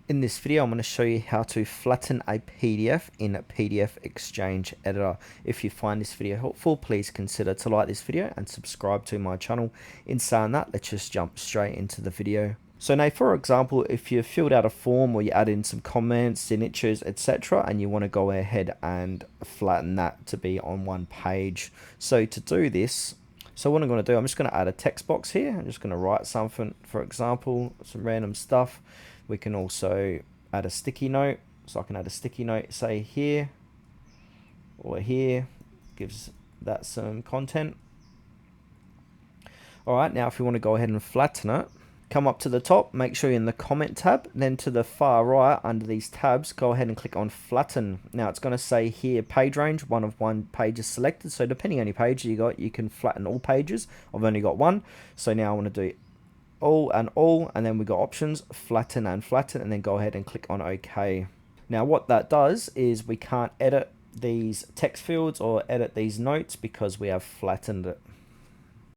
In this video, I'm going to show you how to flatten a PDF in PDF XChange Editor. If you find this video helpful, please consider to like this video and subscribe to my channel. In saying that, let's just jump straight into the video. So now, for example, if you filled out a form or you add in some comments, signatures, etc., and you want to go ahead and flatten that to be on one page. So to do this, what I'm going to do, I'm just going to add a text box here. I'm just going to write something, for example, some random stuff. We can also add a sticky note. So I can add a sticky note, say here or here, gives that some content. All right, now if you want to go ahead and flatten it, come up to the top, make sure you're in the comment tab, then to the far right under these tabs, go ahead and click on flatten. Now it's going to say here page range, one page is selected. So depending on your page you got, you can flatten all pages. I've only got one. So now I want to do all, and then we got options, flatten, and then go ahead and click on OK. Now what that does is we can't edit these text fields or edit these notes because we have flattened it.